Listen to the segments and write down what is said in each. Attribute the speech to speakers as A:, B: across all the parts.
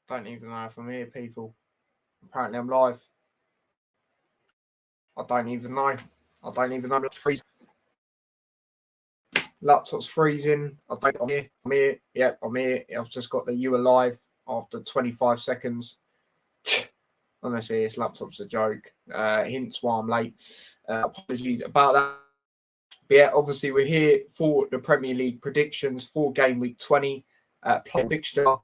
A: Don't even know if I'm here, people. Apparently, I'm live. I don't even know. Freezing. Laptop's freezing. I'm here. Yep, I'm here. I've just got the you are live after 25 seconds. Honestly, this laptop's a joke. Hence why I'm late. Apologies about that. But yeah, obviously we're here for the Premier League predictions for game week 20. Play fixture.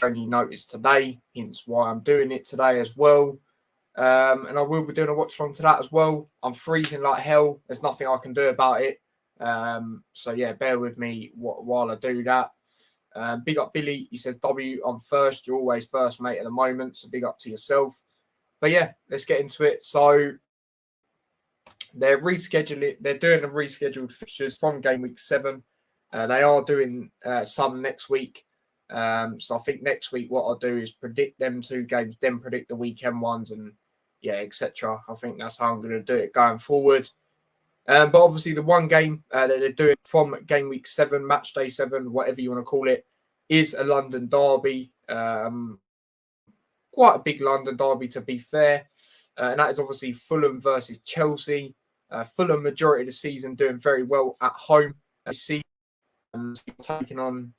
A: Only noticed today, hence why I'm doing it today as well. And I will be doing a watch along to that as well. I'm freezing like hell. There's nothing I can do about it. So yeah, bear with me while I do that. Big up Billy. He says, W, I'm first. You're always first, mate, at the moment. So big up to yourself. But yeah, let's get into it. So they're rescheduling. They're doing the rescheduled fixtures from game week 7. They are doing some next week. So I think next week what I'll do is predict them 2 games, then predict the weekend ones, and yeah, etc. I think that's how I'm going to do it going forward. But obviously the one game that they're doing from game week 7, match day 7, whatever you want to call it, is a London derby. Quite a big London derby, to be fair. And that is obviously Fulham versus Chelsea. Fulham majority of the season doing very well at home. As you see, taking on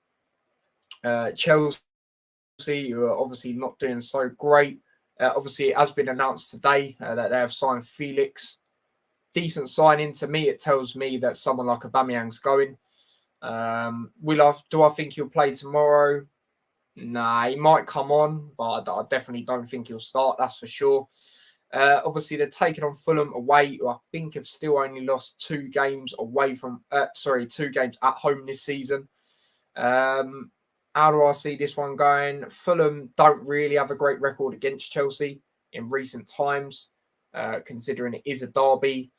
A: Chelsea, who are obviously not doing so great. Obviously, it has been announced today that they have signed Felix. Decent signing. To me, it tells me that someone like Aubameyang's going. Do I think he'll play tomorrow? Nah, he might come on, but I definitely don't think he'll start. That's for sure. Obviously, they're taking on Fulham away, who I think have still only lost 2 games away from. 2 games at home this season. How do I see this one going? Fulham don't really have a great record against Chelsea in recent times, considering it is a derby.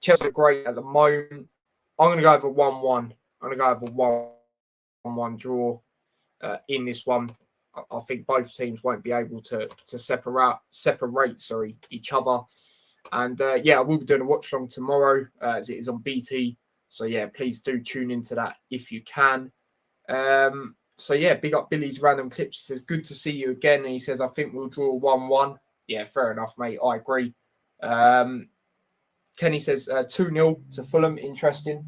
A: Chelsea are great at the moment. I'm going to go over 1-1. I'm going to go over 1-1 draw in this one. I think both teams won't be able to separate each other. And yeah, I will be doing a watch along tomorrow as it is on BT. So yeah, please do tune into that if you can. So yeah, big up Billy's random clips. He says, good to see you again. And he says, I think we'll draw 1-1. Yeah, fair enough, mate. I agree. Kenny says 2-0 to Fulham. Interesting.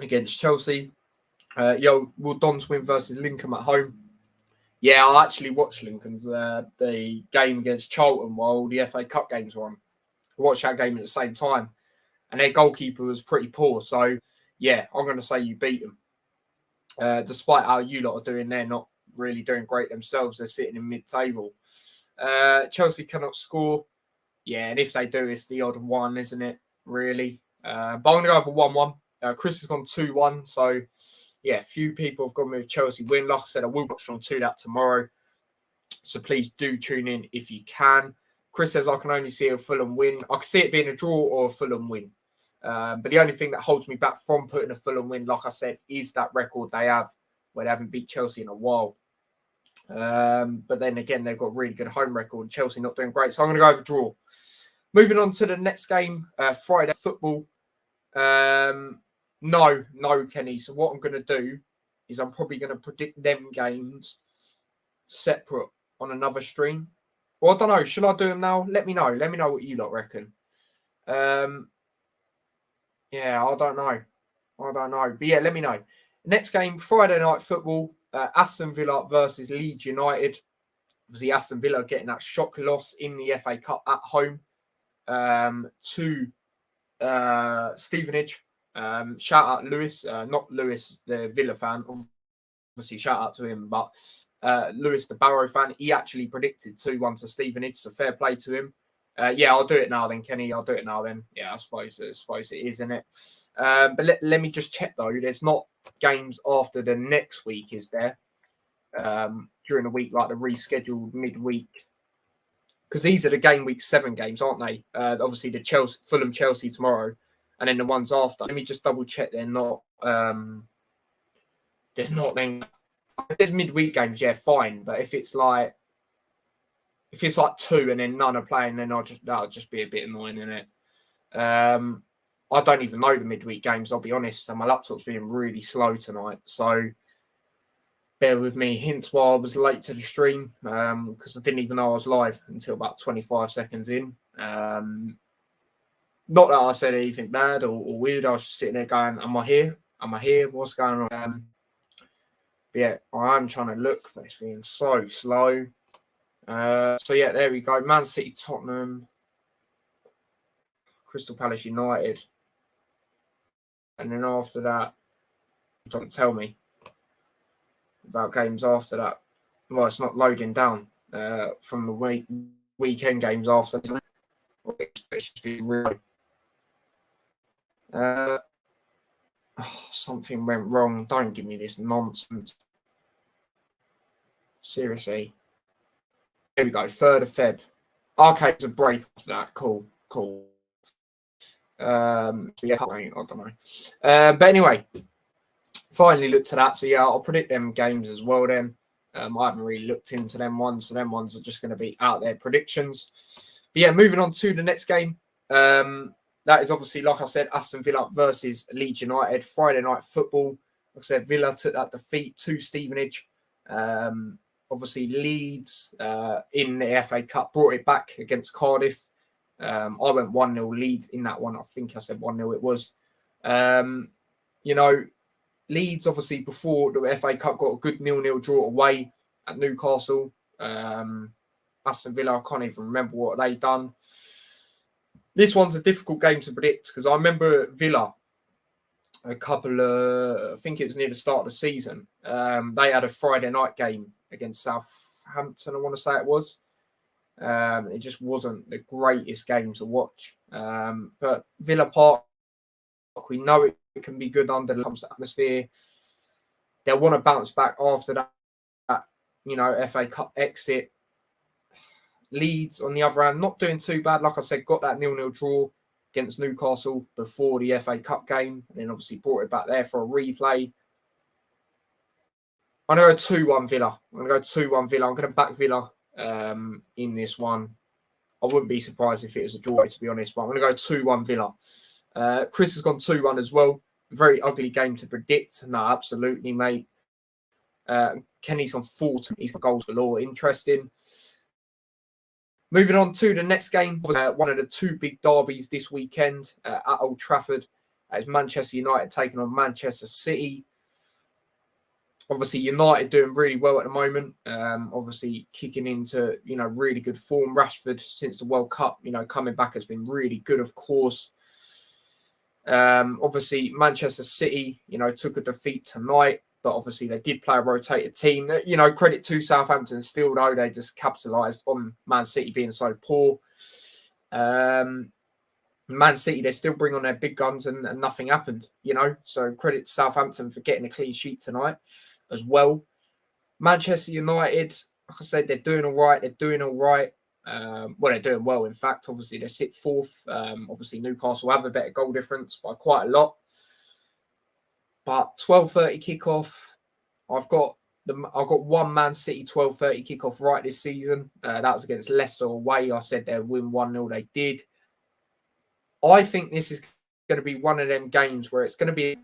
A: Against Chelsea. Will Dons win versus Lincoln at home? Yeah, I actually watched Lincoln's the game against Charlton while the FA Cup games were on. I watched that game at the same time. And their goalkeeper was pretty poor. So, yeah, I'm going to say you beat them. Despite how you lot are doing, they're not really doing great themselves. They're sitting in mid-table. Chelsea cannot score. Yeah, and if they do, it's the odd one, isn't it? Really. But I'm going to go over 1-1. Chris has gone 2-1. So, yeah, few people have gone with Chelsea win. Like I said, I will watch on to that tomorrow. So please do tune in if you can. Chris says, I can only see a Fulham win. I can see it being a draw or a Fulham win. But the only thing that holds me back from putting a Fulham win, like I said, is that record they have where they haven't beat Chelsea in a while. But then again, they've got a really good home record. Chelsea not doing great. So I'm going to go over draw. Moving on to the next game, Friday football. No, Kenny. So what I'm going to do is I'm probably going to predict them games separate on another stream. Well, I don't know. Should I do them now? Let me know. Let me know what you lot reckon. Yeah, I don't know. But yeah, let me know. Next game, Friday night football. Aston Villa versus Leeds United. Obviously, Aston Villa getting that shock loss in the FA Cup at home to Stevenage. Shout out Lewis, not Lewis, the Villa fan. Obviously, shout out to him, but Lewis, the Barrow fan, he actually predicted 2-1 to Stevenage. So fair play to him. Yeah, I'll do it now then, Kenny. I'll do it now then. Yeah, I suppose it is, isn't it? But let me just check, though. There's not games after the next week, is there? During the week, like the rescheduled midweek. Because these are the game week 7 games, aren't they? Obviously, the Fulham Chelsea tomorrow. And then the ones after. Let me just double check they're not. There's not then. If there's midweek games, yeah, fine. But if it's like 2 and then none are playing, then that'll just be a bit annoying, isn't it? I don't even know the midweek games, I'll be honest, and my laptop's being really slow tonight. So bear with me. Hence why I was late to the stream, because I didn't even know I was live until about 25 seconds in. Not that I said anything bad or weird. I was just sitting there going, am I here? Am I here? What's going on? But yeah, I am trying to look, but it's being so slow. So yeah, there we go. Man City, Tottenham, Crystal Palace, United. And then after that, it doesn't tell me about games after that. Well, it's not loading down from the weekend games after. It's just been real. Something went wrong. Don't give me this nonsense. Seriously. Here we go. 3rd of Feb. Okay, it's a break after that. Cool. Yeah, I don't know. But anyway, finally looked at that. So yeah, I'll predict them games as well then. I haven't really looked into them ones. So them ones are just going to be out there predictions. But yeah, moving on to the next game. That is obviously, like I said, Aston Villa versus Leeds United. Friday night football. Like I said, Villa took that defeat to Stevenage. Obviously, Leeds in the FA Cup brought it back against Cardiff. I went 1-0 Leeds in that one. I think I said 1-0 it was. Leeds, obviously, before the FA Cup, got a good 0-0 draw away at Newcastle. Aston Villa, I can't even remember what they done. This one's a difficult game to predict because I remember Villa a couple of, I think it was near the start of the season. They had a Friday night game against Southampton, I want to say it was. It just wasn't the greatest game to watch. But Villa Park, we know it can be good under the atmosphere. They'll want to bounce back after that, FA Cup exit. Leeds, on the other hand, not doing too bad. Like I said, got that 0-0 draw against Newcastle before the FA Cup game, and then obviously brought it back there for a replay. I'm going to go 2-1 Villa. I'm going to go 2-1 Villa. I'm going to back Villa in this one. I wouldn't be surprised if it was a draw, to be honest, but I'm going to go 2-1 Villa. Chris has gone 2-1 as well. Very ugly game to predict. No, absolutely, mate. Kenny's gone 4-2. He's got goals galore. Interesting. Moving on to the next game, one of the two big derbies this weekend at Old Trafford. It's Manchester United taking on Manchester City. Obviously, United doing really well at the moment. Obviously, kicking into really good form. Rashford, since the World Cup, coming back has been really good, of course. Obviously, Manchester City, took a defeat tonight. But obviously, they did play a rotated team. Credit to Southampton still, though. They just capitalised on Man City being so poor. Man City, they still bring on their big guns and nothing happened, So credit to Southampton for getting a clean sheet tonight as well. Manchester United, like I said, they're doing all right. They're doing well, in fact. Obviously, they're 4th. Obviously, Newcastle have a better goal difference by quite a lot. But 12:30 kickoff. I've got one Man City 12:30 kickoff right this season. That was against Leicester away. I said they'd win 1-0. They did. I think this is going to be one of them games where it's going to be.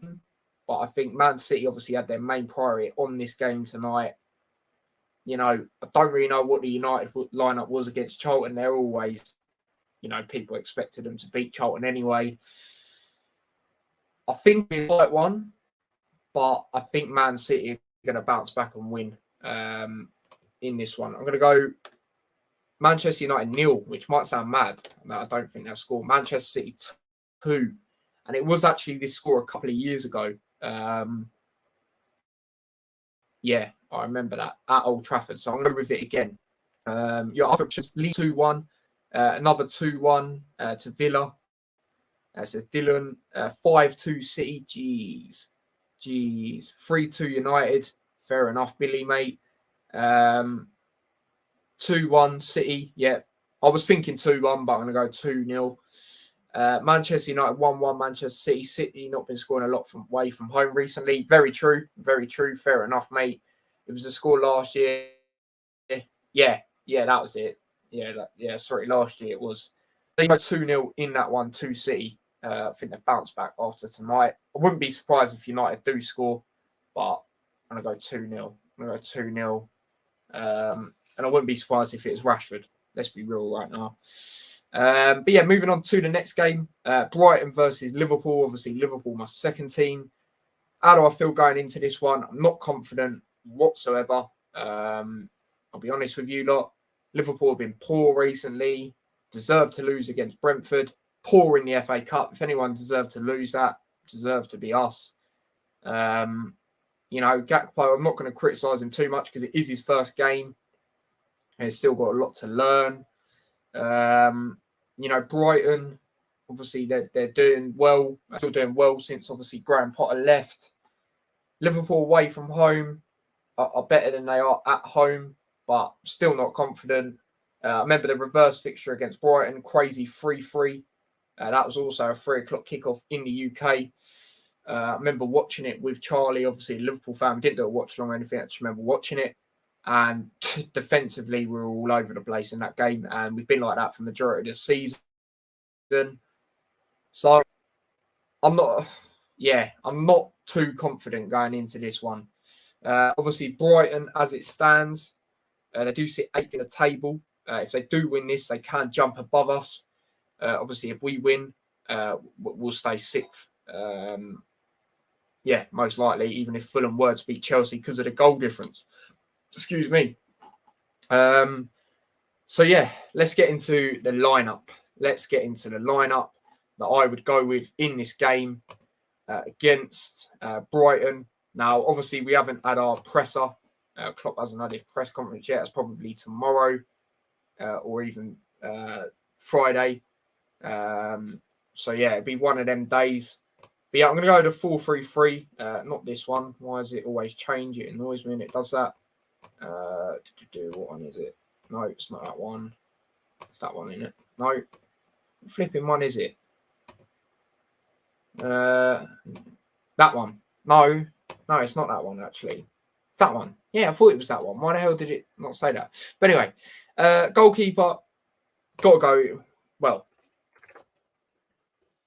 A: But I think Man City obviously had their main priority on this game tonight. I don't really know what the United lineup was against Charlton. They're always, people expected them to beat Charlton anyway. I think it's like one. But I think Man City are going to bounce back and win in this one. I'm going to go Manchester United 0, which might sound mad. I don't think they'll score. Manchester City 2. And it was actually this score a couple of years ago. Yeah, I remember that at Old Trafford. So I'm going to with it again. Your other options, Leeds 2-1. Another 2-1 to Villa. Says Dylan. 5-2 City. Jeez. 3-2 United. Fair enough, Billy, mate. 2-1 City. Yeah. I was thinking 2-1, but I'm going to go 2-0. Manchester United 1-1 Manchester City. City not been scoring a lot away from home recently. Very true. Very true. Fair enough, mate. It was a score last year. Yeah, that was it. Sorry, last year it was. They go 2-0 in that one to City. I think they bounce back after tonight. I wouldn't be surprised if United do score, but I'm going to go 2-0. I'm going to go 2-0. And I wouldn't be surprised if it was Rashford. Let's be real right now. But yeah, moving on to the next game. Brighton versus Liverpool. Obviously, Liverpool, my second team. How do I feel going into this one? I'm not confident whatsoever. I'll be honest with you lot. Liverpool have been poor recently. Deserved to lose against Brentford. Poor in the FA Cup. If anyone deserved to lose that, deserved to be us. Gakpo, I'm not going to criticise him too much because it is his first game. And he's still got a lot to learn. Brighton, obviously they're doing well. Still doing well since obviously Graham Potter left. Liverpool away from home are better than they are at home, but still not confident. I remember the reverse fixture against Brighton, crazy 3-3. That was also a 3 o'clock kickoff in the UK. I remember watching it with Charlie, obviously a Liverpool fan. Didn't do a watch along or anything. I just remember watching it. And defensively, we were all over the place in that game. And we've been like that for the majority of the season. So I'm not too confident going into this one. Obviously, Brighton, as it stands, they do sit 8th in the table. If they do win this, they can jump above us. Obviously, if we win, we'll stay 6th. Most likely, even if Fulham were to beat Chelsea because of the goal difference. Excuse me. Let's get into the lineup. That I would go with in this game against Brighton. Now, obviously, we haven't had our presser. Klopp hasn't had his press conference yet. It's probably tomorrow or even Friday. It'd be one of them days. But yeah, I'm going to go to 4-3-3. Not this one. Why does it always change? It annoys me when it does that. What one is it? No, it's not that one. It's that one, isn't it? No. What flipping one is it? That one. No, it's not that one, actually. It's that one. Yeah, I thought it was that one. Why the hell did it not say that? But anyway, goalkeeper, got to go, well,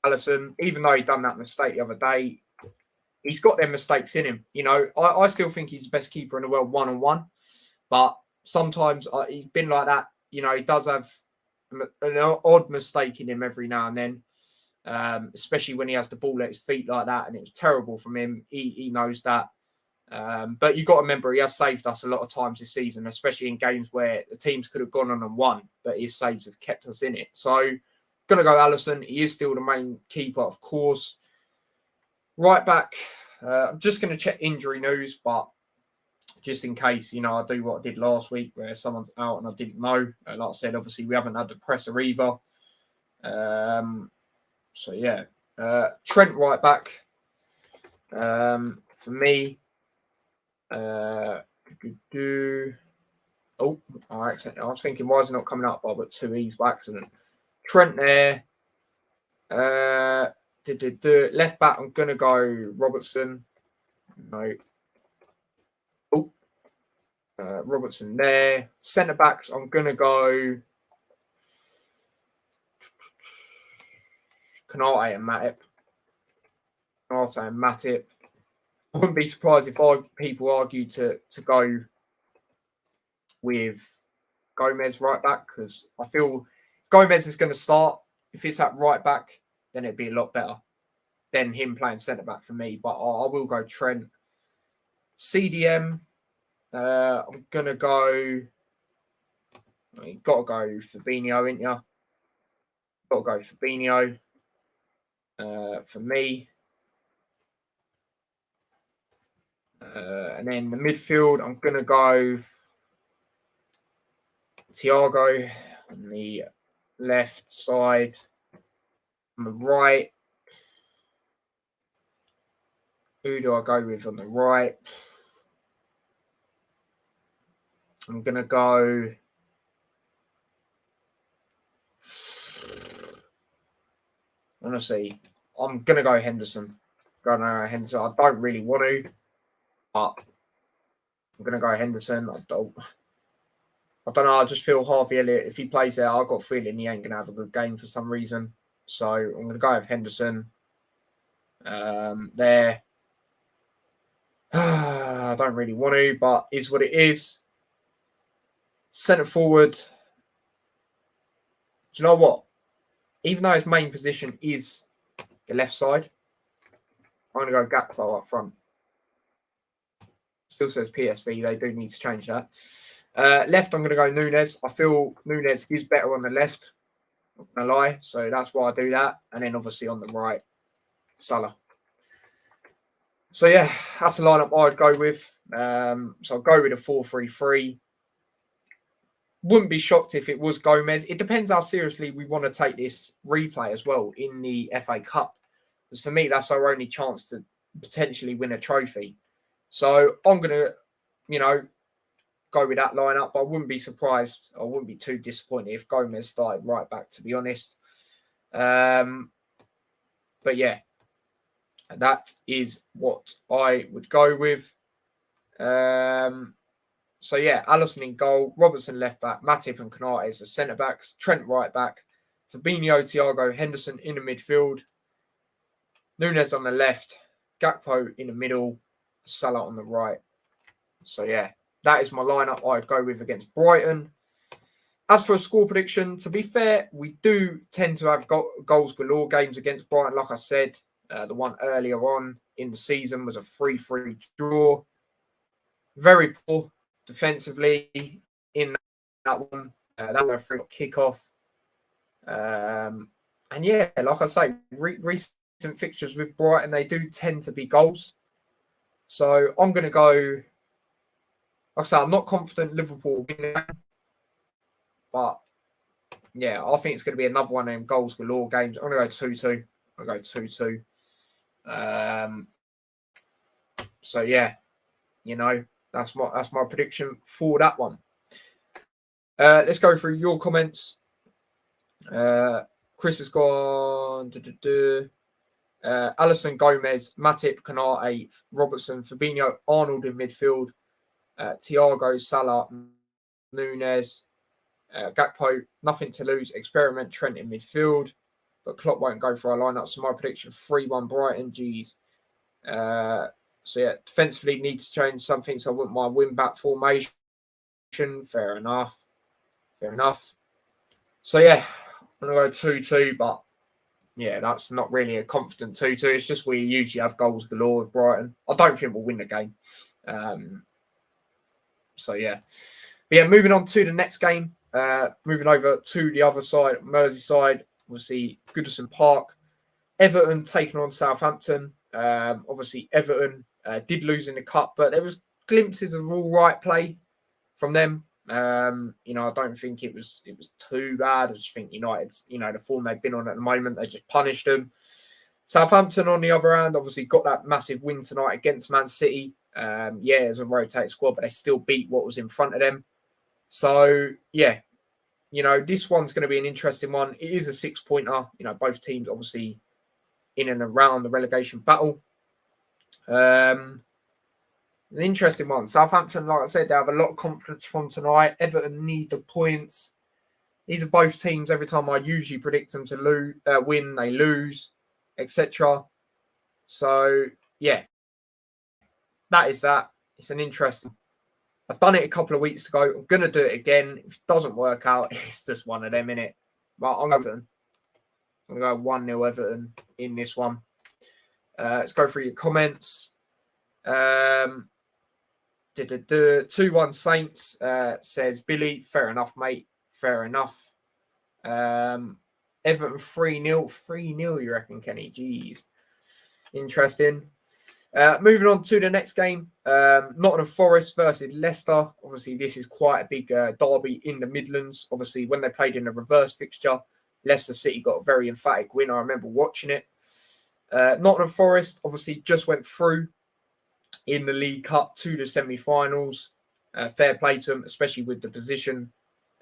A: Alisson, even though he done that mistake the other day, he's got them mistakes in him. I still think he's the best keeper in the world one-on-one. But sometimes he's been like that. He does have an odd mistake in him every now and then, especially when he has the ball at his feet like that. And it was terrible from him. He knows that. But you've got to remember, he has saved us a lot of times this season, especially in games where the teams could have gone on and won, but his saves have kept us in it. So, going to go Alisson. He is still the main keeper, of course. Right back, I'm just going to check injury news, but just in case, I do what I did last week where someone's out and I didn't know. Like I said, obviously, we haven't had the presser either. Trent right back. For me, I was thinking, why is it not coming up? I've got 2 E's by accident. Trent there. Left back, I'm going to go Robertson. No. Robertson there. Centre backs, I'm going to go Kanate and Matip. I wouldn't be surprised if people argue to go with Gomez right back, because I feel if Gomez is going to start, if it's at right back, then it'd be a lot better than him playing centre back for me. But I will go Trent. CDM, I'm going to go. You've got to go Fabinho, ain't you? Got to go Fabinho for me. And then the midfield, I'm going to go Thiago on the left side. On the right, who do I go with on the right? I'm going to go... Honestly, I'm going to go Henderson. I don't really want to, but I'm going to go Henderson. I don't know. I just feel Harvey Elliott, if he plays there, I've got a feeling he ain't going to have a good game for some reason. So I'm going to go with Henderson. There. I don't really want to, but is what it is. Centre forward. Do you know what? Even though his main position is the left side, I'm going to go Gakpo up front. Still says PSV. They do need to change that. Left, I'm going to go Nunez. I feel Nunez is better on the left. Not going to lie. So that's why I do that. And then obviously on the right, Salah. So yeah, that's a lineup I'd go with. So I'll go with a 4-3-3. Wouldn't be shocked if it was Gomez. It depends how seriously we want to take this replay as well in the FA Cup. Because for me, that's our only chance to potentially win a trophy. So I'm going to, go with that lineup. But I wouldn't be surprised. I wouldn't be too disappointed if Gomez started right back, to be honest. But yeah, that is what I would go with. So yeah, Alisson in goal, Robertson left back, Matip and Konate as the centre backs, Trent right back, Fabinho, Thiago, Henderson in the midfield, Nunez on the left, Gakpo in the middle, Salah on the right. So yeah, that is my lineup I'd go with against Brighton. As for a score prediction, to be fair, we do tend to have goals galore games against Brighton. Like I said, the one earlier on in the season was a 3-3 draw. Very poor defensively in that one. That was a free kick-off. And yeah, like I say, recent fixtures with Brighton, they do tend to be goals. So I'm going to go... Like I say, I'm not confident Liverpool will win, but yeah, I think it's going to be another one of them goals galore games. I'm going to go 2-2. I'll go 2-2. So yeah, that's my prediction for that one. Let's go through your comments. Chris has gone. Alisson, Gomez, Matip, Konate, Robertson, Fabinho, Arnold in midfield. Thiago, Salah, Nunez, Gakpo, nothing to lose. Experiment, Trent in midfield. But Klopp won't go for our lineup. So my prediction, 3-1 Brighton. Geez. So yeah, defensively need to change something. So I want my win-back formation. Fair enough. So yeah, I'm going to go 2-2. But yeah, that's not really a confident 2-2. It's just we usually have goals galore with Brighton. I don't think we'll win the game. So yeah. But yeah, moving on to the next game. Moving over to the other side, Merseyside. We'll see Goodison Park. Everton taking on Southampton. Obviously, Everton did lose in the cup, but there was glimpses of all right play from them. I don't think it was too bad. I just think United's, the form they've been on at the moment, they just punished them. Southampton, on the other hand, obviously got that massive win tonight against Man City. It's a rotated squad, but they still beat what was in front of them. So, yeah, this one's going to be an interesting one. It is a 6-pointer. Both teams obviously in and around the relegation battle. An interesting one. Southampton, like I said, they have a lot of confidence from tonight. Everton need the points. These are both teams, every time I usually predict them to win, they lose, etc. So, yeah, that is that. It's an interesting. I've done it a couple of weeks ago. I'm going to do it again. If it doesn't work out, it's just one of them, innit? But I'm going to go 1-0 Everton in this one. Let's go through your comments. 2-1 Saints says, Billy, fair enough, mate. Fair enough. Everton 3-0. 3-0, you reckon, Kenny? Jeez. Interesting. Moving on to the next game. Nottingham Forest versus Leicester. Obviously, this is quite a big derby in the Midlands. Obviously, when they played in a reverse fixture, Leicester City got a very emphatic win. I remember watching it. Nottingham Forest obviously just went through in the League Cup to the semi-finals. Fair play to them, especially with the position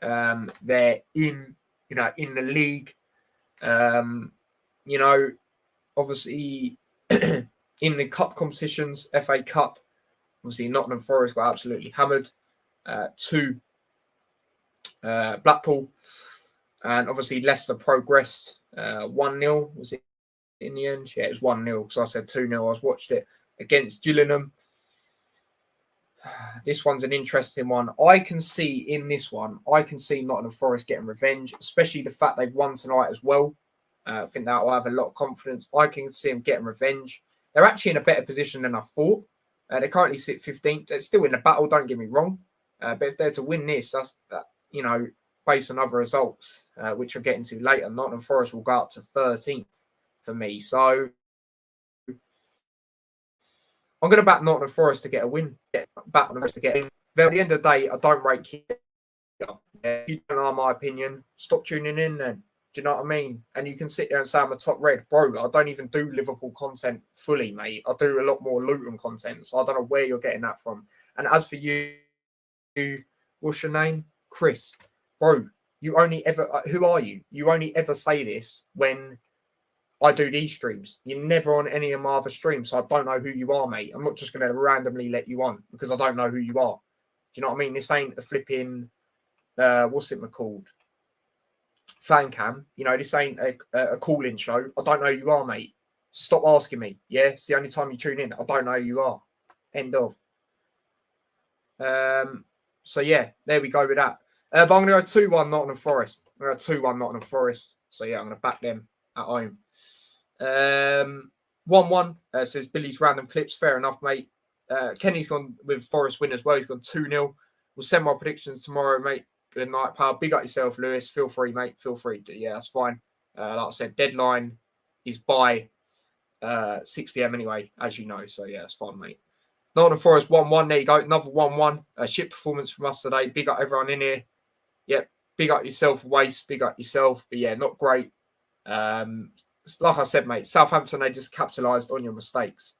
A: they're in the league. Obviously in the cup competitions, FA Cup, obviously Nottingham Forest got absolutely hammered to Blackpool. And obviously Leicester progressed 1-0. Was it in the end? Yeah, it was 1-0 because I said 2-0. I watched it against Gillingham. This one's an interesting one. I can see Nottingham Forest getting revenge, especially the fact they've won tonight as well. I think that will have a lot of confidence. I can see them getting revenge. They're actually in a better position than I thought. They currently sit 15th. They're still in the battle, don't get me wrong. But if they're to win this, that's based on other results, which I'll get into later, Nottingham Forest will go up to 13th for me. So I'm going to back Nottingham Forest to get a win. Back Nottingham Forest to get a win. But at the end of the day, I don't rate Keane. If you don't know my opinion, stop tuning in then. Do you know what I mean? And you can sit there and say I'm a top red. Bro, I don't even do Liverpool content fully, mate. I do a lot more Luton content. So I don't know where you're getting that from. And as for you, what's your name? Chris. Bro, you only ever... who are you? You only ever say this when I do these streams. You're never on any of my other streams, so I don't know who you are, mate. I'm not just going to randomly let you on because I don't know who you are. Do you know what I mean? This ain't a flipping... what's it called? Fan cam. This ain't a call-in show. I don't know who you are, mate. Stop asking me. Yeah, it's the only time you tune in. I don't know who you are. End of. So yeah, there we go with that. But I'm going to go 2-1 Nottingham Forest. I'm going to go 2-1 Nottingham Forest. So yeah, I'm going to back them at home. 1-1 says Billy's random clips. Fair enough, mate. Kenny's gone with Forest win as well. He's gone 2-0. We'll send my predictions tomorrow, mate. Good night, pal. Big up yourself, Lewis. Feel free, mate. Feel free. Yeah, that's fine. Like I said, deadline is by 6 p.m. anyway, as you know. So, yeah, that's fine, mate. Nottingham Forest 1-1. There you go. Another 1-1. Shit performance from us today. Big up everyone in here. Yep. Big up yourself, Waste. Big up yourself. But, yeah, not great. Like I said, mate, Southampton, they just capitalised on your mistakes,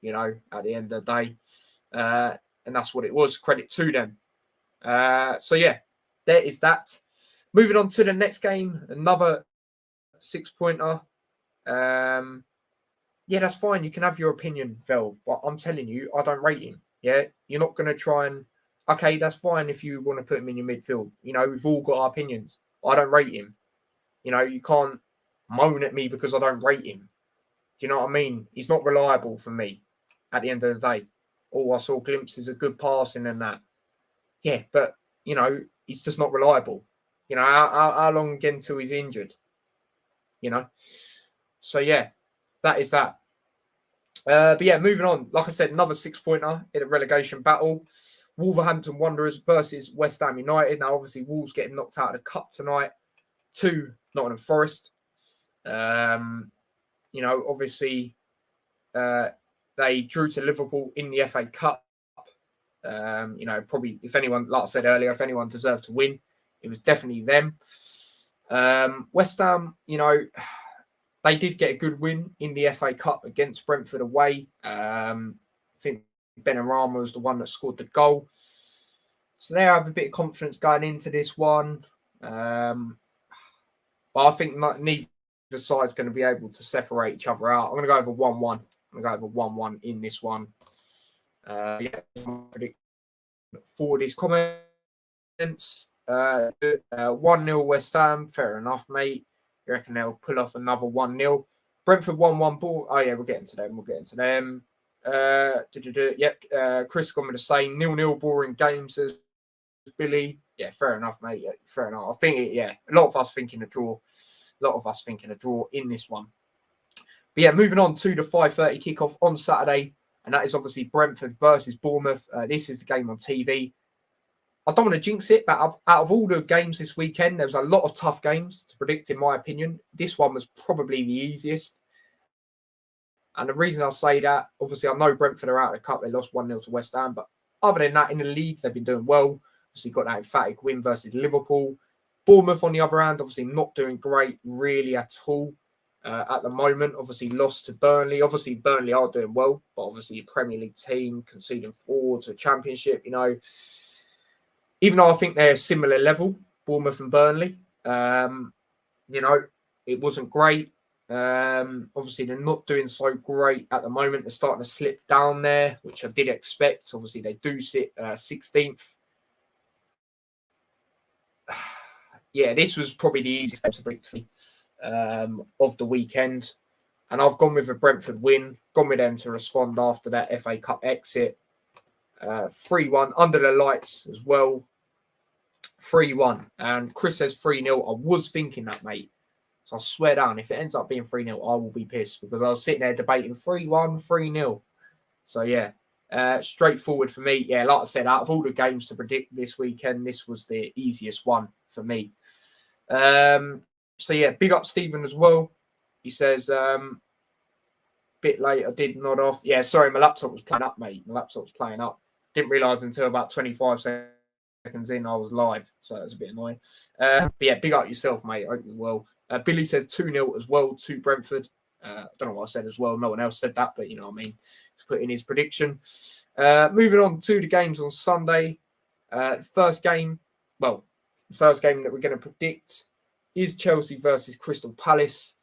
A: at the end of the day. And that's what it was. Credit to them. So, yeah. There is that. Moving on to the next game, another 6-pointer. Yeah, that's fine. You can have your opinion, Vel, but I'm telling you, I don't rate him. Yeah, you're not going to try and... Okay, that's fine if you want to put him in your midfield. We've all got our opinions. I don't rate him. You can't moan at me because I don't rate him. Do you know what I mean? He's not reliable for me at the end of the day. I saw glimpses of good passing and that. Yeah, but, he's just not reliable. How long again till he's injured? So, yeah, that is that. But, yeah, moving on. Like I said, another 6-pointer in a relegation battle. Wolverhampton Wanderers versus West Ham United. Now, obviously, Wolves getting knocked out of the cup tonight to Nottingham Forest. Obviously, they drew to Liverpool in the FA Cup. Probably, if anyone, like I said earlier, if anyone deserved to win, it was definitely them. West Ham, they did get a good win in the FA Cup against Brentford away. I think Benrahma was the one that scored the goal. So they have a bit of confidence going into this one. But I think neither side's going to be able to separate each other out. I'm going to go over 1-1. I'm going to go over 1-1 in this one. For these comments, 1-0 West Ham, fair enough, mate. You reckon they'll pull off another 1-0? Brentford 1-1 ball. Oh yeah, we'll get into them. Chris gone with the same 0-0 boring games as Billy. Yeah, fair enough, mate. Yeah, fair enough. I think a lot of us thinking a draw. In this one. But yeah, moving on to the 5:30 kickoff on Saturday. And that is obviously Brentford versus Bournemouth. This is the game on TV. I don't want to jinx it, but out of all the games this weekend, there was a lot of tough games to predict, in my opinion. This one was probably the easiest. And the reason I say that, obviously, I know Brentford are out of the cup. They lost 1-0 to West Ham. But other than that, in the league, they've been doing well. Obviously, got that emphatic win versus Liverpool. Bournemouth, on the other hand, obviously not doing great really at all. At the moment, obviously lost to Burnley. Obviously, Burnley are doing well, but obviously a Premier League team conceding 4 to a Championship, Even though I think they're a similar level, Bournemouth and Burnley, it wasn't great. Obviously, they're not doing so great at the moment. They're starting to slip down there, which I did expect. Obviously, they do sit 16th. Yeah, this was probably the easiest game to predict for me. of the weekend. And I've gone with a Brentford win, gone with them to respond after that FA Cup exit. 3-1 under the lights as well. 3-1. And Chris says 3-0. I was thinking that, mate. So I swear down, if it ends up being 3-0, I will be pissed because I was sitting there debating 3-1, 3-0. So, yeah, straightforward for me. Yeah, like I said, out of all the games to predict this weekend, this was the easiest one for me. So, yeah, big up Stephen as well. He says, bit late, I did nod off. Yeah, sorry, my laptop was playing up, mate. My laptop was playing up. Didn't realise until about 25 seconds in I was live, so that's a bit annoying. But yeah, big up yourself, mate. I hope you're well. Billy says 2-0 as well to Brentford. I don't know what I said as well. No one else said that, but you know what I mean. He's put in his prediction. Moving on to the games on Sunday. First game that we're going to predict is Chelsea versus Crystal Palace.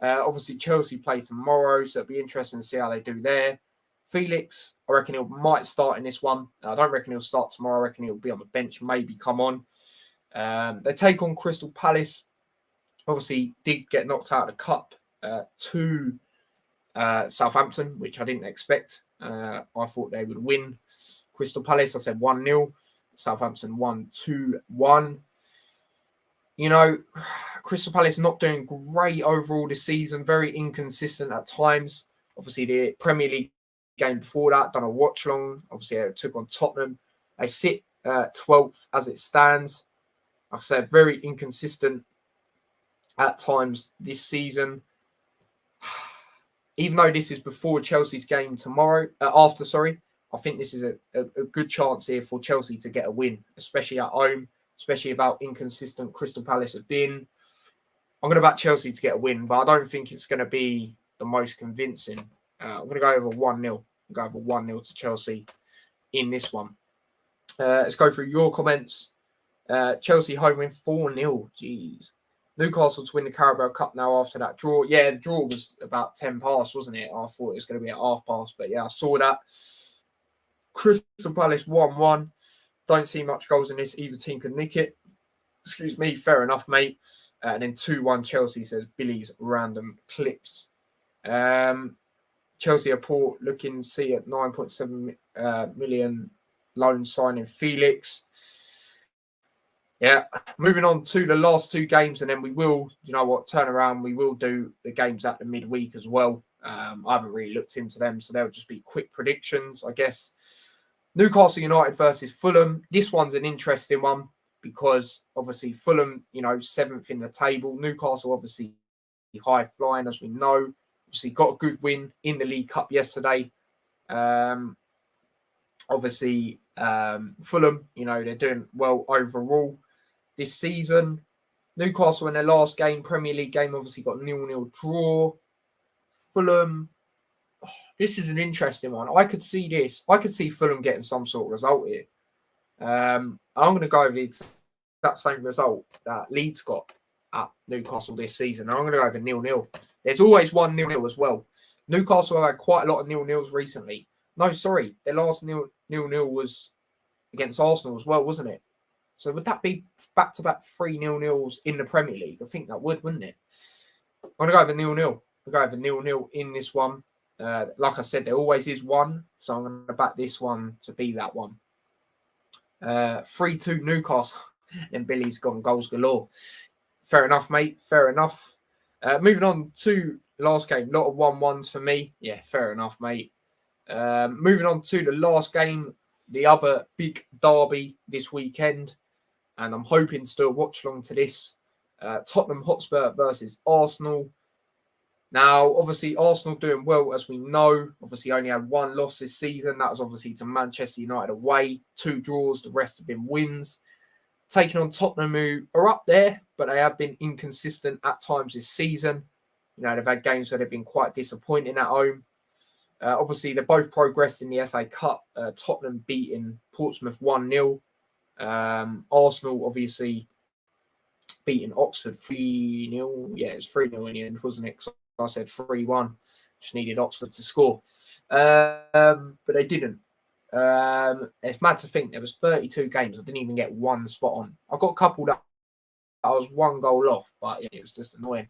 A: Obviously, Chelsea play tomorrow, so it'll be interesting to see how they do there. Felix, I reckon he might start in this one. I don't reckon he'll start tomorrow. I reckon he'll be on the bench, maybe come on. They take on Crystal Palace. Obviously, did get knocked out of the cup to Southampton, which I didn't expect. I thought they would win. Crystal Palace, I said 1-0. Southampton won 2-1. You know, Crystal Palace not doing great overall this season. Very inconsistent at times. Obviously, the Premier League game before that, done a watch long. Obviously, they took on Tottenham. They sit 12th as it stands. Like I said, very inconsistent at times this season. Even though this is before Chelsea's game tomorrow, I think this is a good chance here for Chelsea to get a win, especially at home, especially with how inconsistent Crystal Palace have been. I'm going to back Chelsea to get a win, but I don't think it's going to be the most convincing. I'm going to go over 1-0. Go over 1-0 to Chelsea in this one. Let's go through your comments. Chelsea home win 4-0. Jeez. Newcastle to win the Carabao Cup now after that draw. Yeah, the draw was about 10 past, wasn't it? I thought it was going to be at half past, but yeah, I saw that. Crystal Palace 1-1. Don't see much goals in this. Either team can nick it. Excuse me. Fair enough, mate. And then 2-1 Chelsea, says Billy's random clips. Chelsea are poor looking to see at 9.7 million loan signing Felix. Yeah, moving on to the last two games, and then we will, turn around. We will do the games at the midweek as well. I haven't really looked into them, so they'll just be quick predictions, I guess. Newcastle United versus Fulham. This one's an interesting one because obviously Fulham, 7th in the table. Newcastle obviously high flying, as we know. Obviously got a good win in the League Cup yesterday. Fulham, they're doing well overall this season. Newcastle in their last game, Premier League game, obviously got 0-0 draw. Fulham, this is an interesting one. I could see this. I could see Fulham getting some sort of result here. I'm going to go with the exact same result that Leeds got at Newcastle this season. I'm going to go over 0-0. There's always one 0-0 as well. Newcastle have had quite a lot of 0-0s recently. No, sorry. Their last 0-0 was against Arsenal as well, wasn't it? So would that be back-to-back 3 0-0s in the Premier League? I think that would, wouldn't it? I'm going to go over 0-0. I'll go over 0-0 in this one. Like I said, there always is one. So I'm going to back this one to be that one. 3-2 Newcastle. Then Billy's gone goals galore. Fair enough, mate. Fair enough. Moving on to the last game. A lot of 1-1s for me. Yeah, fair enough, mate. Moving on to the last game. The other big derby this weekend. And I'm hoping to do a watch along to this. Tottenham Hotspur versus Arsenal. Now, obviously, Arsenal doing well, as we know. Obviously, only had one loss this season. That was obviously to Manchester United away. 2 draws. The rest have been wins. Taking on Tottenham, who are up there, but they have been inconsistent at times this season. They've had games where they've been quite disappointing at home. Obviously, they both progressed in the FA Cup. Tottenham beating Portsmouth 1-0. Arsenal, obviously, beating Oxford 3-0. Yeah, it's 3-0 in the end, wasn't it? I said 3-1. Just needed Oxford to score. But they didn't. It's mad to think there was 32 games. I didn't even get one spot on. I got a couple that I was 1 goal off, but yeah, it was just annoying.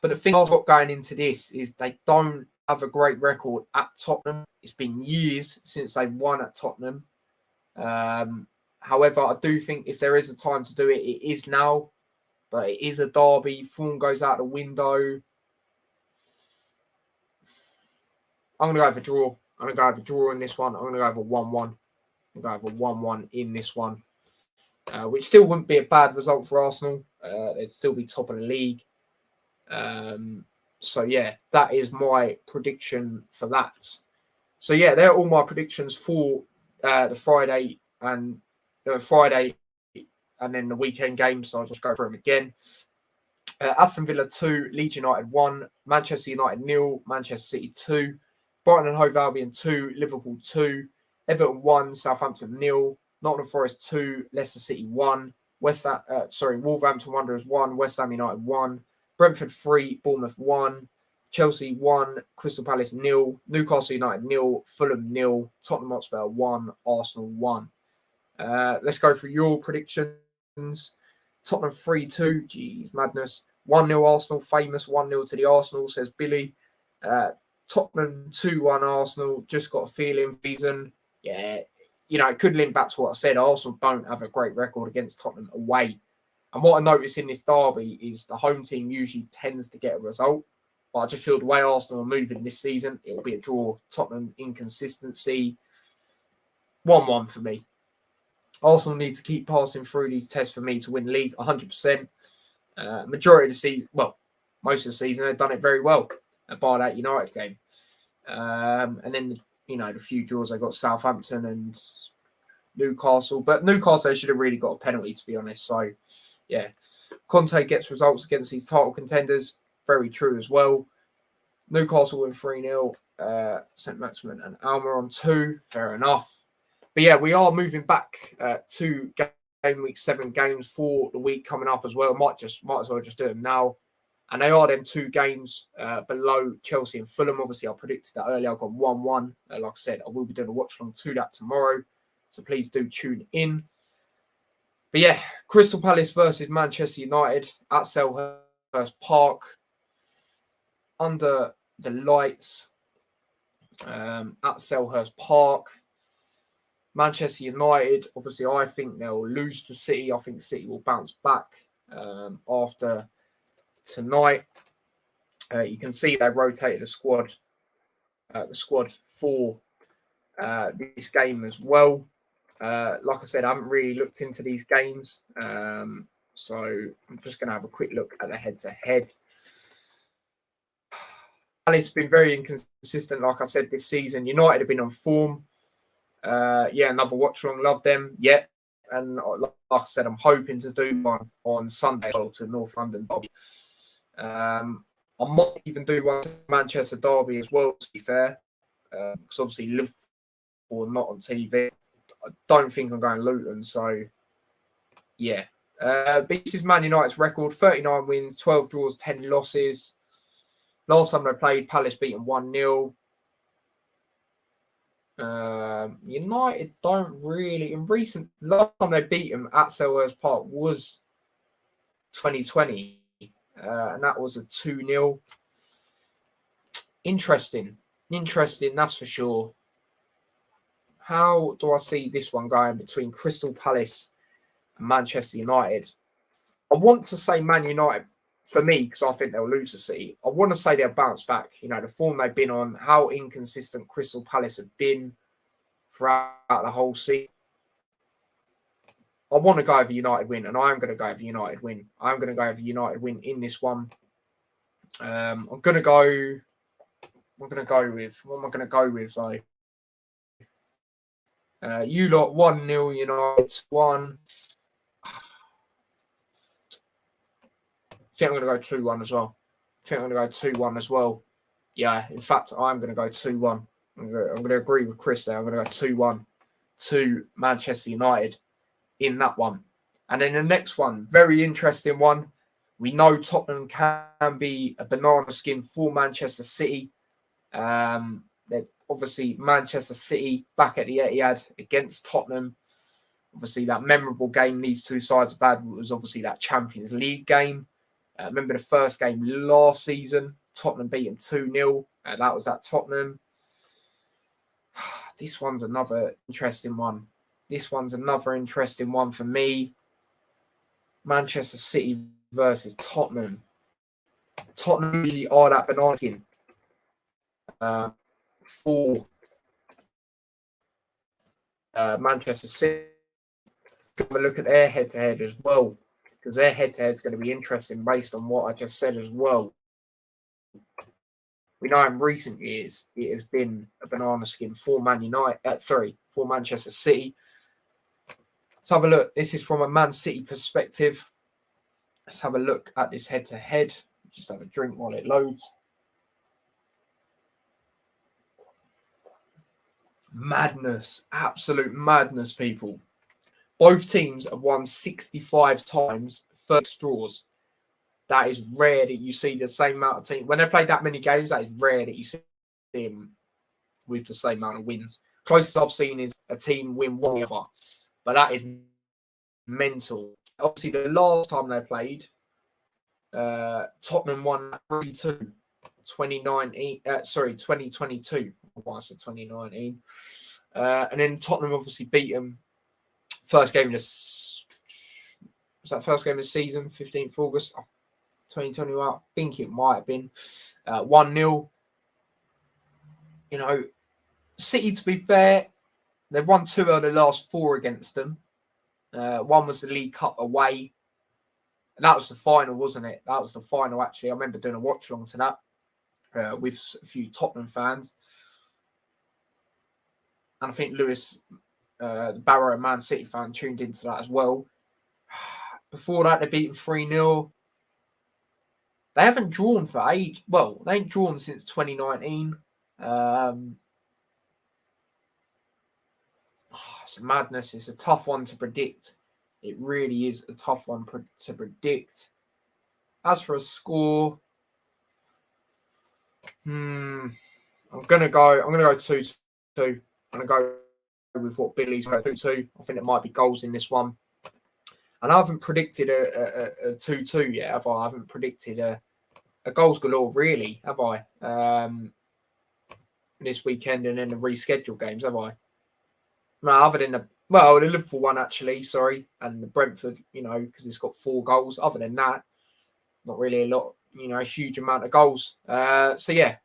A: But the thing I've got going into this is they don't have a great record at Tottenham. It's been years since they won at Tottenham. However, I do think if there is a time to do it, it is now. But it is a derby. Form goes out the window. I'm going to go for draw. I'm going to go for draw in this one. I'm going to go for 1-1. I'm going to go for 1-1 in this one. Which still wouldn't be a bad result for Arsenal. They'd still be top of the league. So, yeah, that is my prediction for that. So, yeah, they're all my predictions for the Friday and then the weekend games. So I'll just go through them again. Aston Villa 2, Leeds United 1, Manchester United 0, Manchester City 2, Brighton and Hove Albion 2, Liverpool 2, Everton 1, Southampton 0, Nottingham Forest 2, Leicester City 1, Wolverhampton Wanderers 1, West Ham United 1, Brentford 3, Bournemouth 1, Chelsea 1, Crystal Palace 0, Newcastle United 0, Fulham 0, Tottenham Hotspur 1, Arsenal 1. Let's go through your predictions. Tottenham 3-2. Jeez, madness. 1-0 Arsenal. Famous 1-0 to the Arsenal, says Billy. Tottenham 2-1 Arsenal. Just got a feeling reason. Yeah, it could link back to what I said. Arsenal don't have a great record against Tottenham away. And what I notice in this derby is the home team usually tends to get a result. But I just feel the way Arsenal are moving this season, it will be a draw. Tottenham inconsistency. 1-1 for me. Arsenal need to keep passing through these tests for me to win the league 100%. Majority of the season, well, most of the season, they've done it very well, bar that United game. And then, the few draws, they got Southampton and Newcastle. But Newcastle, they should have really got a penalty, to be honest. So, yeah. Conte gets results against these title contenders. Very true as well. Newcastle win 3-0. St. Maximin and Alma on 2. Fair enough. But yeah, we are moving back to Game Week 7 games for the week coming up as well. Might as well just do them now. And they are them 2 games below Chelsea and Fulham. Obviously, I predicted that earlier. I got 1-1. Like I said, I will be doing a watch along to that tomorrow. So please do tune in. But yeah, Crystal Palace versus Manchester United at Selhurst Park. Under the lights at Selhurst Park. Manchester United, obviously, I think they'll lose to City. I think City will bounce back after tonight. You can see they rotated the squad for this game as well. Like I said, I haven't really looked into these games. So I'm just going to have a quick look at the head-to-head. Palace has been very inconsistent, like I said, this season. United have been on form. Another watch along. Love them. Yeah. And like I said, I'm hoping to do one on Sunday to North London Derby. I might even do one to Manchester Derby as well, to be fair. Because obviously Liverpool are not on TV. I don't think I'm going Luton. So, yeah. But this is Man United's record. 39 wins, 12 draws, 10 losses. Last time they played, Palace beaten 1-0. United don't really last time they beat them at Selhurst Park was 2020, and that was a 2-0. Interesting, that's for sure. How do I see this one going between Crystal Palace and Manchester United? I want to say Man United for me, because I think they'll lose to City. I want to say they'll bounce back. The form they've been on, how inconsistent Crystal Palace have been throughout the whole season. I want to go over United win, and I am going to go over United win. I'm going to go over United win in this one. I'm going to go with, what am I going to go with, though? You lot 1-0 United 1. I think I'm going to go 2-1 as well. Yeah, in fact, I'm going to go 2-1. I'm going to agree with Chris there. I'm going to go 2-1 to Manchester United in that one. And then the next one, very interesting one. We know Tottenham can be a banana skin for Manchester City. There's obviously Manchester City back at the Etihad against Tottenham. Obviously, that memorable game these two sides have had was obviously that Champions League game. Remember the first game last season? Tottenham beat them 2-0. That was at Tottenham. This one's another interesting one. This one's another interesting one for me. Manchester City versus Tottenham. Tottenham usually are that banana skin for Manchester City. Have a look at their head-to-head as well, because their head-to-head is going to be interesting based on what I just said as well. We know in recent years it has been a banana skin for for Manchester City. Let's have a look. This is from a Man City perspective. Let's have a look at this head-to-head. Just have a drink while it loads. Madness. Absolute madness, people. Both teams have won 65 times, first draws. That is rare that you see the same amount of teams. When they play that many games, that is rare that you see them with the same amount of wins. Closest I've seen is a team win one other. But that is mental. Obviously, the last time they played, Tottenham won 3-2. 2022. Why I said 2019. And then Tottenham obviously beat them. First game of was that first game of the season, 15th August 2021. I think it might have been 1-0. You know, City, to be fair, they've won 2 of the last 4 against them. One was the League Cup away. And that was the final, wasn't it? That was the final, actually. I remember doing a watch-along to that with a few Tottenham fans. And I think Lewis, the Barrow Man City fan, tuned into that as well. Before that, they beat them 3-0. They haven't drawn for age. Well, they ain't drawn since 2019. It's a madness. It's a tough one to predict. It really is a tough one to predict. As for a score, I'm gonna go 2-2. I'm gonna go with what Billy's going 2-2. I think there might be goals in this one. And I haven't predicted a 2-2 yet, have I? I haven't predicted a goals galore, really, have I? This weekend and then the rescheduled games, have I? No, other than the Liverpool one, actually, sorry, and the Brentford, because it's got 4 goals. Other than that, not really a lot, a huge amount of goals. So, yeah.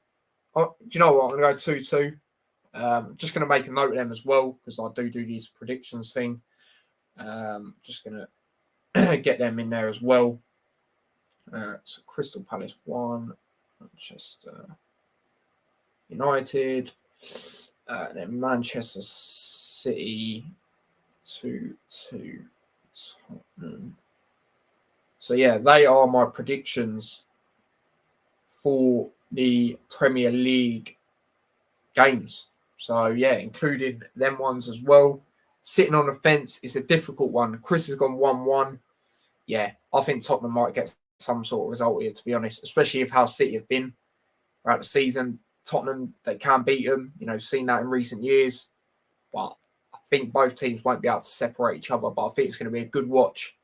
A: Do you know what? I'm going to go 2-2. Just going to make a note of them as well, because I do these predictions thing. Just going to get them in there as well. So Crystal Palace 1, Manchester United, then Manchester City 2-2 Tottenham. So yeah, they are my predictions for the Premier League games. So yeah, including them ones as well. Sitting on the fence is a difficult one. Chris has gone 1-1. Yeah, I think Tottenham might get some sort of result here, to be honest, especially if how City have been throughout the season. Tottenham, they can beat them, seen that in recent years. But I think both teams won't be able to separate each other, but I think it's going to be a good watch.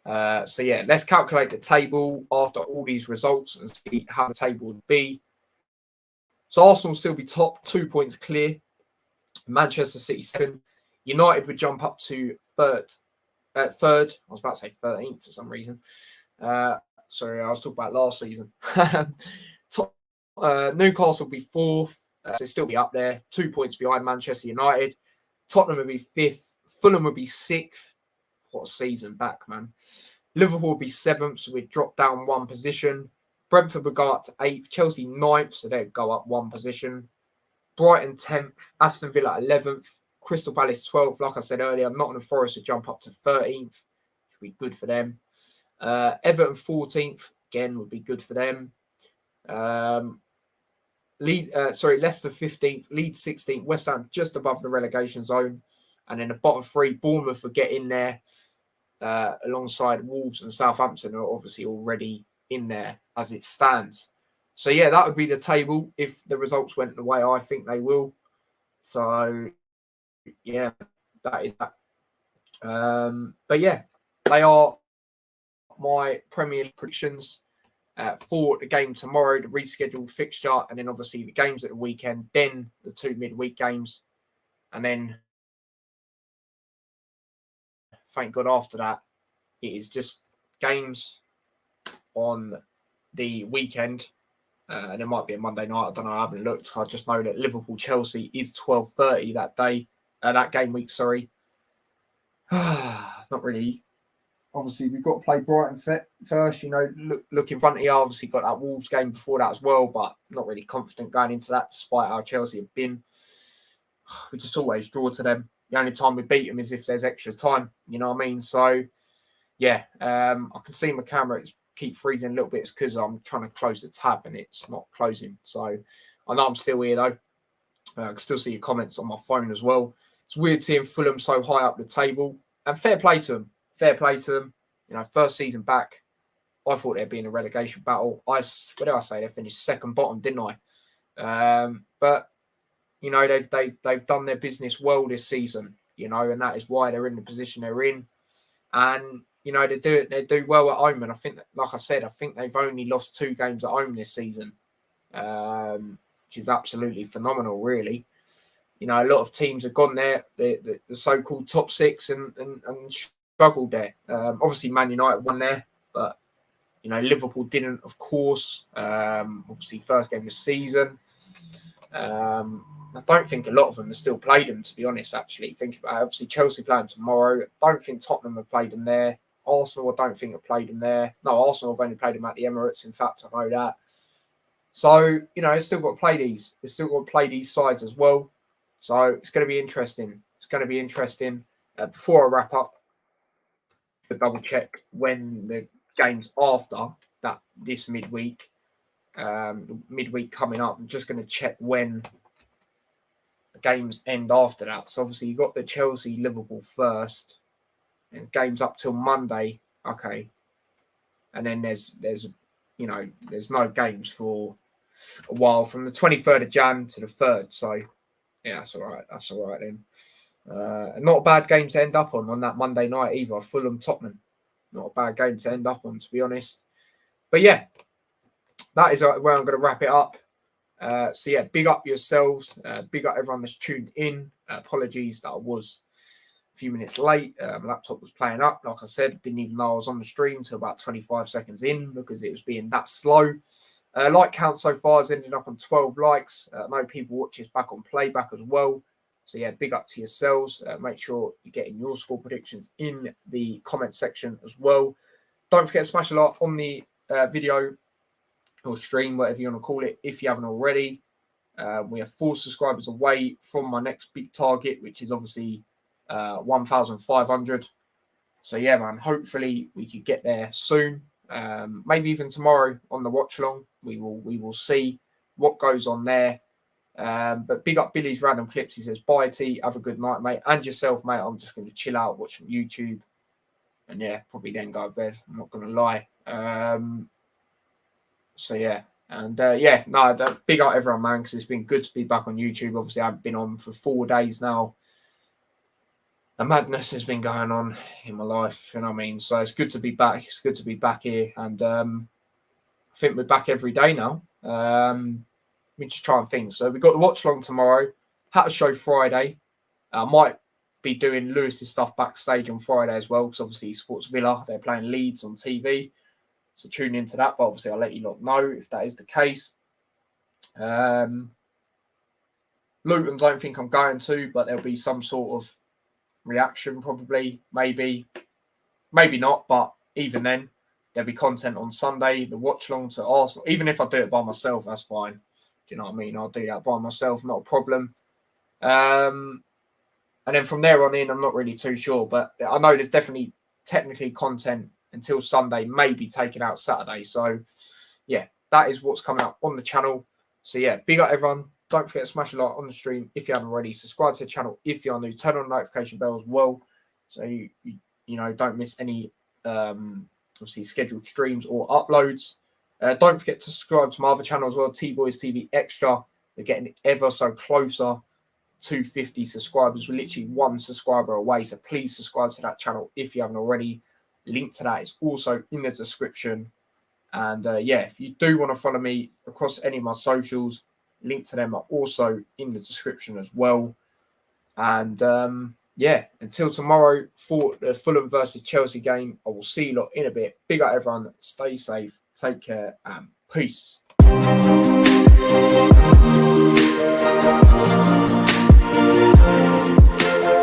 A: So yeah, let's calculate the table after all these results and see how the table would be. So Arsenal will still be top, 2 points clear. Manchester City 2nd. United would jump up to third. I was about to say 13th for some reason. Sorry, I was talking about last season. Newcastle will be 4th. So still be up there, 2 points behind Manchester United. Tottenham will be 5th. Fulham will be 6th. What a season back, man. Liverpool will be 7th, so we'd drop down 1 position. Brentford will go up to 8th. Chelsea 9th, so they'd go up 1 position. Brighton 10th. Aston Villa 11th. Crystal Palace 12th. Like I said earlier, Nottingham Forest would jump up to 13th. Should be good for them. Everton 14th. Again, would be good for them. Leicester 15th. Leeds 16th. West Ham just above the relegation zone. And then the bottom 3, Bournemouth will get in there alongside Wolves and Southampton are obviously already in there as it stands. So, yeah, that would be the table if the results went the way I think they will. So, yeah, that is that. But yeah, they are my Premier League predictions for the game tomorrow, the rescheduled fixture, and then obviously the games at the weekend, then the 2 midweek games, and then thank God after that, it is just games on the weekend. And it might be a Monday night. I don't know. I haven't looked. I just know that Liverpool-Chelsea is 12:30 that day. That game week, sorry. Not really. Obviously, we've got to play Brighton first. Look in front of you. Obviously, got that Wolves game before that as well, but not really confident going into that, despite how Chelsea have been. We just always draw to them. The only time we beat them is if there's extra time. You know what I mean? So, yeah, I can see my camera keep freezing a little bit. It's because I'm trying to close the tab and it's not closing. So, I know I'm still here though. I can still see your comments on my phone as well. It's weird seeing Fulham so high up the table. And fair play to them. Fair play to them. First season back, I thought they'd be in a relegation battle. What did I say? They finished second bottom, didn't I? But they've done their business well this season. And that is why they're in the position they're in. And they do well at home. And I think, like I said, I think they've only lost 2 games at home this season, which is absolutely phenomenal, really. A lot of teams have gone there, the so-called top 6, and struggled there. Obviously, Man United won there, but Liverpool didn't, of course. Obviously, first game of the season. I don't think a lot of them have still played them, to be honest, actually. Think about it. Obviously, Chelsea playing tomorrow. I don't think Tottenham have played them there. Arsenal, I don't think have played them there. No, Arsenal have only played them at the Emirates. In fact, I know that. So, it's still got to play these. It's still got to play these sides as well. So, it's going to be interesting. It's going to be interesting. Before I wrap up, to double check when the games after that, this midweek, coming up, I'm just going to check when the games end after that. So obviously you've got the Chelsea Liverpool first, and games up till Monday. Okay, and then there's no games for a while from the 23rd of Jan to the 3rd. So yeah, that's all right. That's all right then. Not a bad game to end up on that Monday night either. Fulham Tottenham, not a bad game to end up on, to be honest. But yeah, that is where I'm going to wrap it up. So yeah, big up yourselves. Big up everyone that's tuned in. Apologies that I was a few minutes late. My laptop was playing up. Like I said, didn't even know I was on the stream till about 25 seconds in because it was being that slow. Like count so far has ended up on 12 likes. I know people watch this back on playback as well. So yeah, big up to yourselves. Make sure you're getting your score predictions in the comment section as well. Don't forget to smash a like on the video or stream, whatever you want to call it, if you haven't already. We are 4 subscribers away from my next big target, which is obviously 1,500. So yeah, man, hopefully we could get there soon. Maybe even tomorrow on the watch along. We will see what goes on there. But big up Billy's Random Clips. He says, bye T, have a good night, mate. And yourself, mate. I'm just going to chill out, watch some YouTube. And yeah, probably then go to bed. I'm not going to lie. So yeah. And big up everyone, man, because it's been good to be back on YouTube. Obviously, I've been on for 4 days now. A madness has been going on in my life, you know what I mean? So it's good to be back. It's good to be back here. And I think we're back every day now. Let me just try and think. So we've got the watch along tomorrow, Hatter Show Friday. I might be doing Lewis's stuff backstage on Friday as well, because obviously Sports Villa, they're playing Leeds on TV. So tune into that, but obviously I'll let you lot know if that is the case. Luton, don't think I'm going to, but there'll be some sort of reaction probably, maybe not, but even then, there'll be content on Sunday, the watch along to Arsenal. Even if I do it by myself, that's fine. Do you know what I mean? I'll do that by myself, not a problem. And then from there on in, I'm not really too sure, but I know there's definitely technically content until Sunday, maybe taken out Saturday. So yeah, that is what's coming up on the channel. So yeah, big up everyone. Don't forget to smash a like on the stream if you haven't already. Subscribe to the channel if you are new. Turn on the notification bell as well, so you don't miss any obviously scheduled streams or uploads. Don't forget to subscribe to my other channel as well, T-Boys TV Extra. We're getting ever so closer 250 subscribers. We're literally 1 subscriber away. So please subscribe to that channel if you haven't already. Link to that is also in the description. And yeah, if you do want to follow me across any of my socials, link to them are also in the description as well. And yeah, until tomorrow for the Fulham versus Chelsea game, I will see you lot in a bit. Big up everyone. Stay safe. Take care and peace.